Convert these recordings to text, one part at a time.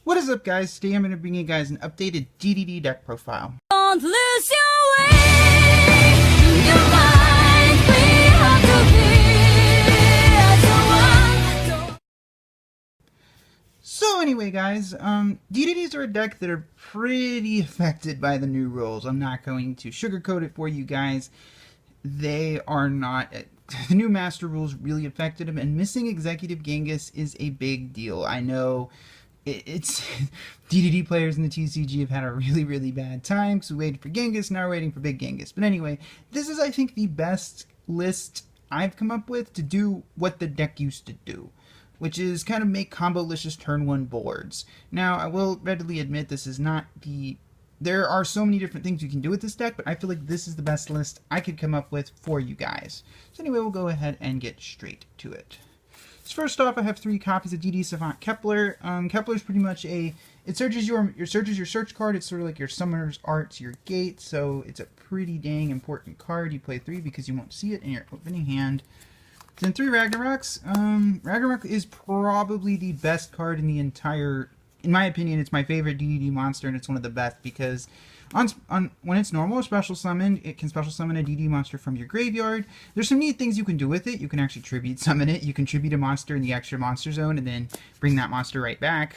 What is up, guys? Today I'm going to bring you guys an updated DDD deck profile. Don't lose your way, your mind, we have to be as one. So anyway, guys, DDDs are a deck that are pretty affected by the new rules. I'm not going to sugarcoat it for you guys. They are not. The new master rules really affected them, and missing Executive Genghis is a big deal. I know it's DDD players in the TCG have had a really bad time because we waited for Genghis, now we're waiting for Big Genghis. But anyway, this is, I think, the best list I've come up with to do what the deck used to do, which is kind of make combo-licious turn 1 boards. Now, I will readily admit this is not the... There are so many different things you can do with this deck, but I feel like this is the best list I could come up with for you guys. So anyway, we'll go ahead and get straight to it. So first off, I have 3 copies of DD Savant Kepler. Kepler is pretty much it searches your search card. It's sort of like your Summoner's Arts, your Gate, so it's a pretty dang important card. You play 3 because you won't see it in your opening hand. Then 3 Ragnaroks. Ragnarok is probably the best card in the entire... In my opinion, it's my favorite DDD monster, and it's one of the best because when it's normal or special summoned, it can special summon a DD monster from your graveyard. There's some neat things you can do with it. You can actually tribute summon it. You can tribute a monster in the extra monster zone and then bring that monster right back.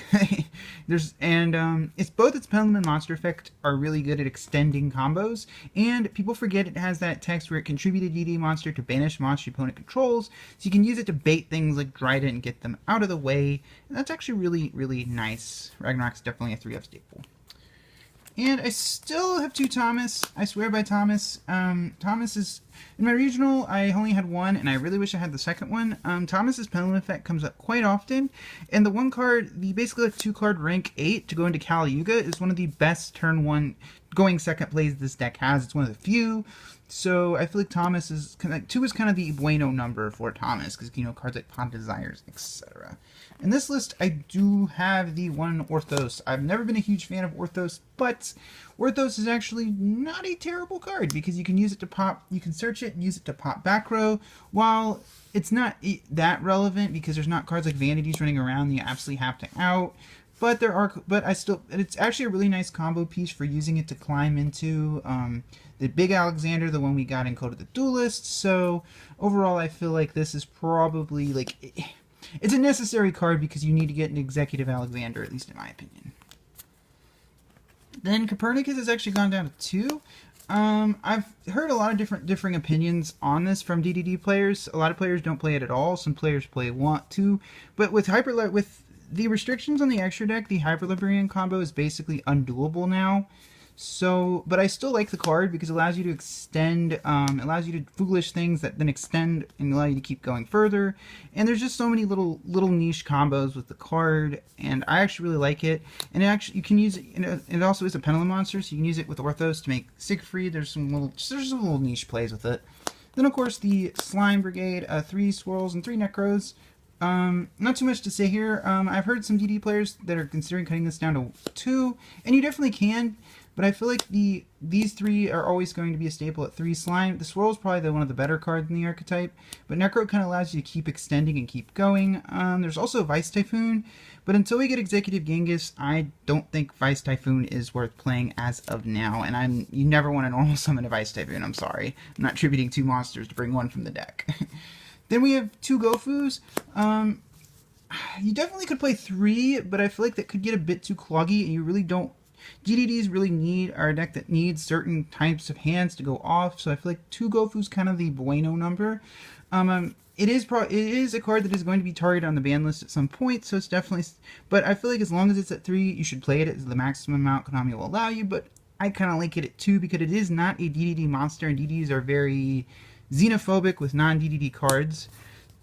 It's both its pendulum and monster effect are really good at extending combos, and people forget it has that text where it can tribute a DD monster to banish monster your opponent controls, so you can use it to bait things like Dryden and get them out of the way. And that's actually really nice. Ragnarok's definitely a 3-up staple. And I still have 2 Thomas. I swear by Thomas. Thomas is... In my regional, I only had 1, and I really wish I had the second one. Thomas's pendulum effect comes up quite often, and the 1 card, the basically like 2 card rank 8 to go into Kali Yuga is one of the best turn 1 going second plays this deck has. It's one of the few. So I feel like Thomas is kind of, 2 is kind of the bueno number for Thomas, because, you know, cards like Pod Desires, etc. In this list, I do have the 1 Orthos. I've never been a huge fan of Orthos, but Orthos is actually not a terrible card, because you can use it to pop, you can search it and use it to pop back row, while it's not that relevant, because there's not cards like Vanities running around that you absolutely have to out. But it's actually a really nice combo piece for using it to climb into the Big Alexander, the one we got in Code of the Duelist. So overall, I feel like this is probably like, it's a necessary card because you need to get an Executive Alexander, at least in my opinion. Then Copernicus has actually gone down to 2. I've heard a lot of differing opinions on this from DDD players. A lot of players don't play it at all. Some players want to, but with the restrictions on the extra deck, the Hyper Librarian combo is basically undoable now. So, but I still like the card because it allows you to extend, it allows you to foolish things that then extend and allow you to keep going further. And there's just so many little niche combos with the card, and I actually really like it. And you can use it. It also is a pendulum monster, so you can use it with Orthos to make Siegfried. There's some little niche plays with it. Then of course the Slime Brigade, 3 Swirls and 3 Necros. Not too much to say here. I've heard some DD players that are considering cutting this down to 2, and you definitely can, but I feel like these 3 are always going to be a staple at 3 Slime. The Swirl is probably one of the better cards in the archetype, but Necro kind of allows you to keep extending and keep going. There's also Vice Typhoon, but until we get Executive Genghis, I don't think Vice Typhoon is worth playing as of now, and you never want to normal summon a Vice Typhoon, I'm sorry. I'm not tributing 2 monsters to bring 1 from the deck. Then we have 2 Gofus. You definitely could play 3, but I feel like that could get a bit too cloggy, and you really don't... DDDs really are a deck that needs certain types of hands to go off, so I feel like 2 Gofus kind of the bueno number. It is a card that is going to be targeted on the ban list at some point, so it's definitely... But I feel like as long as it's at 3, you should play it as the maximum amount Konami will allow you, but I kind of like it at 2 because it is not a DDD monster, and DDDs are very xenophobic with non-DDD cards.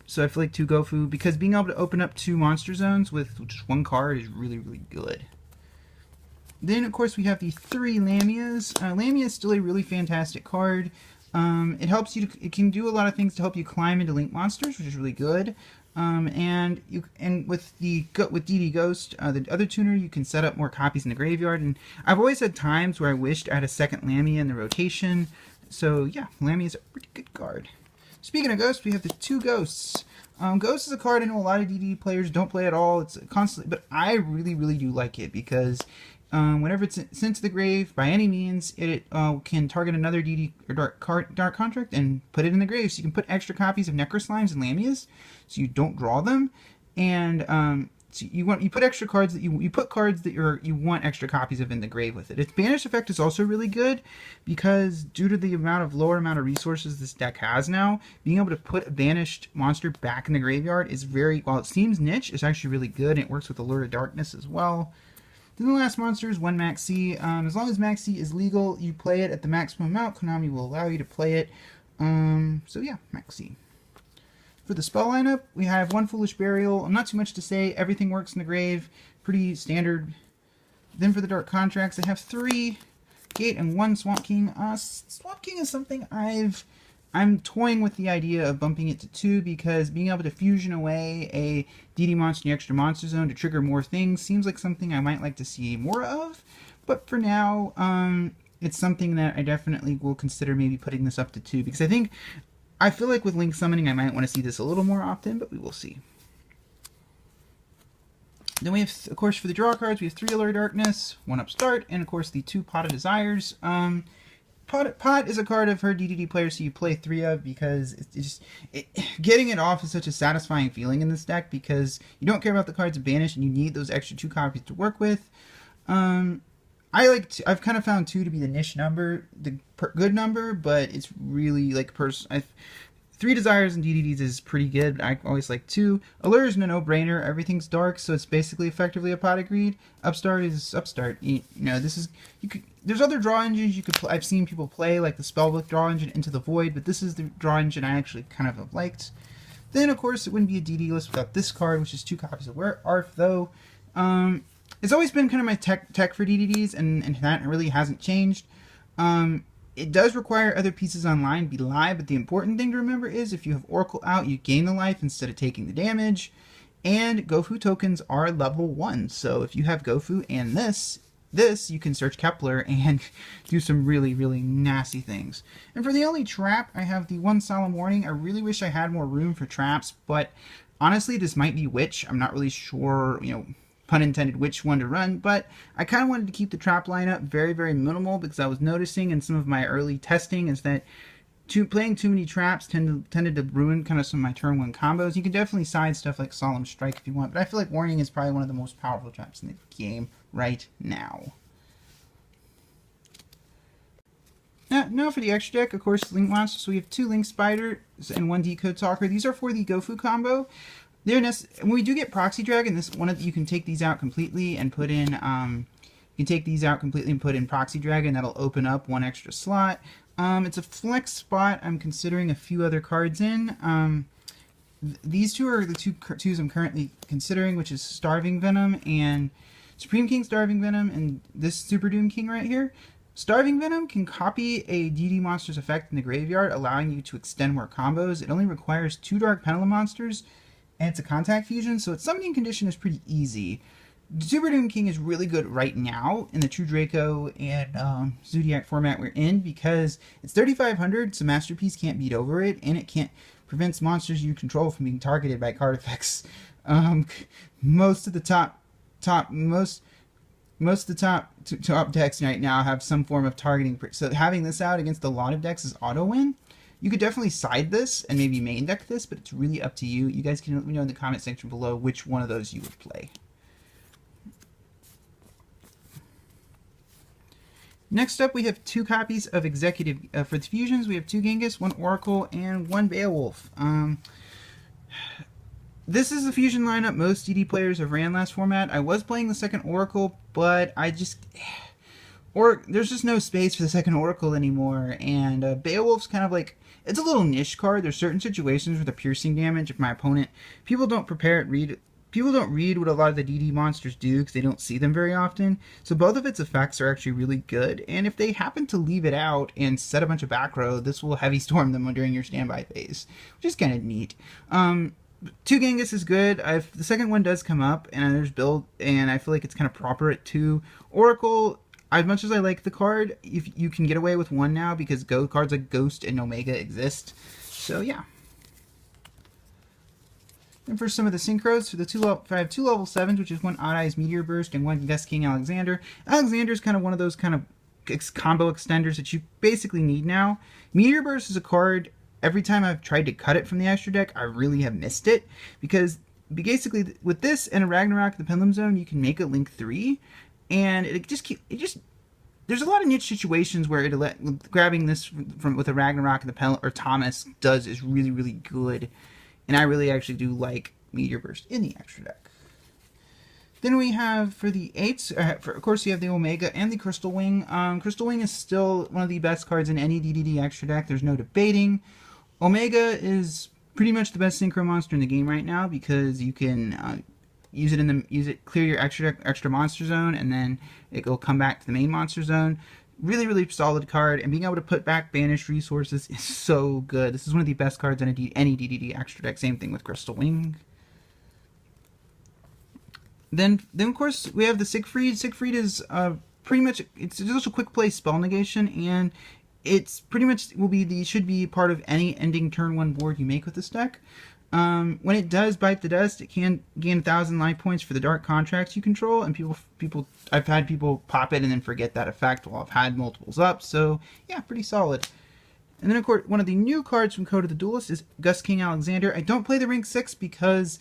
So I feel like 2 Gofu, because being able to open up 2 monster zones with just 1 card is really good. Then of course we have the 3 Lamias. Lamia is still a really fantastic card. It helps you it can do a lot of things to help you climb into Link monsters, which is really good. And with DD Ghost, the other tuner, you can set up more copies in the graveyard. And I've always had times where I wished I had a second Lamia in the rotation. So yeah, Lamia is a pretty good card. Speaking of ghosts, we have the 2 Ghosts. Ghost is a card I know a lot of DDD players don't play at all. It's constantly, but I really, really do like it because whenever it's sent to the grave by any means, it can target another DD or dark contract and put it in the grave. So you can put extra copies of Necroslimes and Lamias, so you don't draw them, and so you put extra cards that you put cards that you want extra copies of in the grave with it. Its banish effect is also really good because due to the lower amount of resources this deck has now, being able to put a banished monster back in the graveyard is while it seems niche, it's actually really good, and it works with Allure to Darkness as well. Then the last monster is 1 Max C. As long as Max C is legal, you play it at the maximum amount. Konami will allow you to play it. So yeah, Max C. For the spell lineup, we have 1 Foolish Burial. Not too much to say. Everything works in the grave. Pretty standard. Then for the Dark Contracts, I have 3 Gate and 1 Swamp King. Swamp King is something I'm toying with the idea of bumping it to 2 because being able to fusion away a DD monster in the extra monster zone to trigger more things seems like something I might like to see more of. But for now, it's something that I definitely will consider maybe putting this up to 2 because I feel like with Link Summoning I might want to see this a little more often, but we will see. Then we have, of course, for the draw cards, we have 3 Allure Darkness, 1 Upstart, and of course the 2 Pot of Desires. Pot is a card I've heard DDD players so you play 3 of because getting it off is such a satisfying feeling in this deck because you don't care about the cards of banish and you need those extra 2 copies to work with. I've kind of found 2 to be the niche number, the good number, but it's really like 3 Desires and DDDs is pretty good, but I always like 2. Allure is a no-brainer. Everything's dark, so it's basically effectively a Pot of Greed. Upstart is Upstart. There's other draw engines I've seen people play, like the Spellbook draw engine, Into the Void, but this is the draw engine I actually kind of have liked. Then, of course, it wouldn't be a DD list without this card, which is 2 copies of Arf, though. It's always been kind of my tech for DDDs, and that really hasn't changed. It does require other pieces online be live, but the important thing to remember is if you have Oracle out, you gain the life instead of taking the damage. And Gofu tokens are level 1, so if you have Gofu and this, you can search Kepler and do some really, really nasty things. And for the only trap, I have the 1 Solemn Warning. I really wish I had more room for traps, but honestly, this might be Witch. I'm not really sure, pun intended, which one to run, but I kind of wanted to keep the trap lineup very, very minimal because I was noticing in some of my early testing is that playing too many traps tended to ruin kind of some of my turn 1 combos. You can definitely side stuff like Solemn Strike if you want, but I feel like Warning is probably one of the most powerful traps in the game right now. Now for the extra deck, of course, Link Monsters. So we have 2 Link Spiders and 1 Decode Talker. These are for the Gofu combo. When we do get Proxy Dragon, you can take these out completely and put in Proxy Dragon. That'll open up 1 extra slot. It's a flex spot. I'm considering a few other cards in. These 2 are the 2s I'm currently considering, which is Starving Venom and Supreme King Starving Venom, and this Super Doom King right here. Starving Venom can copy a DD monster's effect in the graveyard, allowing you to extend more combos. It only requires 2 Dark Pendulum monsters, and it's a contact fusion, so its summoning condition is pretty easy. Super Doom King is really good right now in the True Draco and Zodiac format we're in because it's 3,500, so Masterpiece can't beat over it, and it prevents monsters you control from being targeted by card effects. Most of the top decks right now have some form of targeting, so having this out against a lot of decks is auto win. You could definitely side this and maybe main deck this, but it's really up to you. You guys can let me know in the comment section below which one of those you would play. Next up, we have 2 copies of Executive. For the fusions, we have 2 Genghis, 1 Oracle, and 1 Beowulf. This is the fusion lineup most DD players have ran last format. I was playing the second Oracle, but there's just no space for the second Oracle anymore, and Beowulf's kind of like, it's a little niche card. There's certain situations where the piercing damage, if my opponent, people don't read what a lot of the DD monsters do because they don't see them very often, so both of its effects are actually really good, and if they happen to leave it out and set a bunch of back row, this will heavy storm them during your standby phase, which is kind of neat. 2 Genghis is good. The second one does come up, and there's build, and I feel like it's kind of proper at 2. Oracle, as much as I like the card, if you can get away with 1 now because cards like Ghost and Omega exist. So yeah. And for some of the synchros, for the I have 2 level 7s, which is 1 Odd Eyes Meteor Burst and 1 Gust King Alexander. Alexander's kind of one of those kind of combo extenders that you basically need now. Meteor Burst is a card, every time I've tried to cut it from the extra deck, I really have missed it. Because basically, with this and a Ragnarok, the Pendulum Zone, you can make a Link 3. And there's a lot of niche situations where grabbing this with a Ragnarok and the Pendulum, or Thomas is really, really good. And I really actually do like Meteor Burst in the extra deck. Then we have, for the 8s, of course you have the Omega and the Crystal Wing. Crystal Wing is still one of the best cards in any DDD extra deck. There's no debating. Omega is pretty much the best synchro monster in the game right now because you can clear your extra monster zone, and then it will come back to the main monster zone. Really, really solid card, and being able to put back banished resources is so good. This is one of the best cards in any DDD extra deck. Same thing with Crystal Wing. Then of course we have the Siegfried. Siegfried is pretty much, it's just a quick play spell negation, and it's pretty much should be part of any ending turn 1 board you make with this deck. When it does bite the dust, it can gain 1,000 life points for the dark contracts you control, and I've had people pop it and then forget that effect while I've had multiples up, so yeah, pretty solid. And then of course, one of the new cards from Code of the Duelist is Gust King Alexander. I don't play the rank 6 because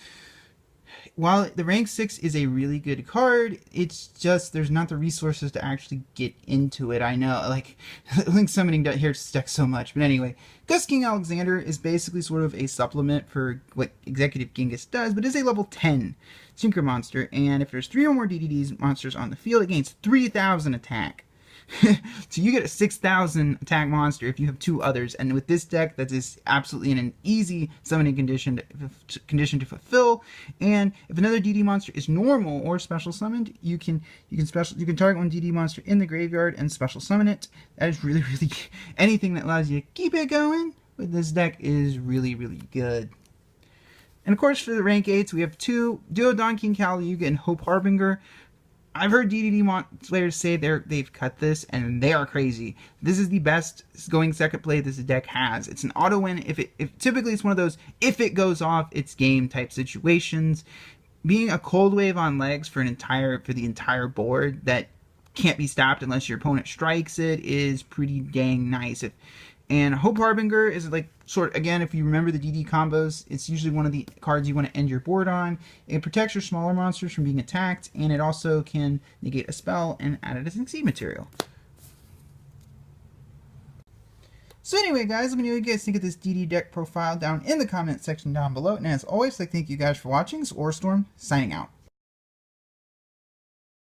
while the rank 6 is a really good card, it's just there's not the resources to actually get into it. I know, like, Link Summoning here stacks so much. But anyway, Gust King Alexander is basically sort of a supplement for what Executive Genghis does, but is a level 10 Synchro monster. And if there's 3 or more DDDs monsters on the field, it gains 3,000 attack. So you get a 6,000 attack monster if you have 2 others, and with this deck, that is absolutely an easy summoning condition to fulfill. And if another DD monster is normal or special summoned, you can target one DD monster in the graveyard and special summon it. That is really, really anything that allows you to keep it going with this deck is really, really good. And of course, for the rank 8s, we have 2 Duo Don King Kali Yuga and Hope Harbinger. I've heard DDD players say they've cut this, and they are crazy. This is the best going second play this deck has. It's an auto win. If typically it's one of those if it goes off, it's game type situations. Being a cold wave on legs for the entire board that can't be stopped unless your opponent strikes it is pretty dang nice. And Hope Harbinger is like again, if you remember the DD combos, it's usually one of the cards you want to end your board on. It protects your smaller monsters from being attacked, and it also can negate a spell and add it as an exceed material. So anyway, guys, let me know what you guys think of this DD deck profile down in the comment section down below. And as always, I'd like to thank you guys for watching. This is Orstorm, signing out.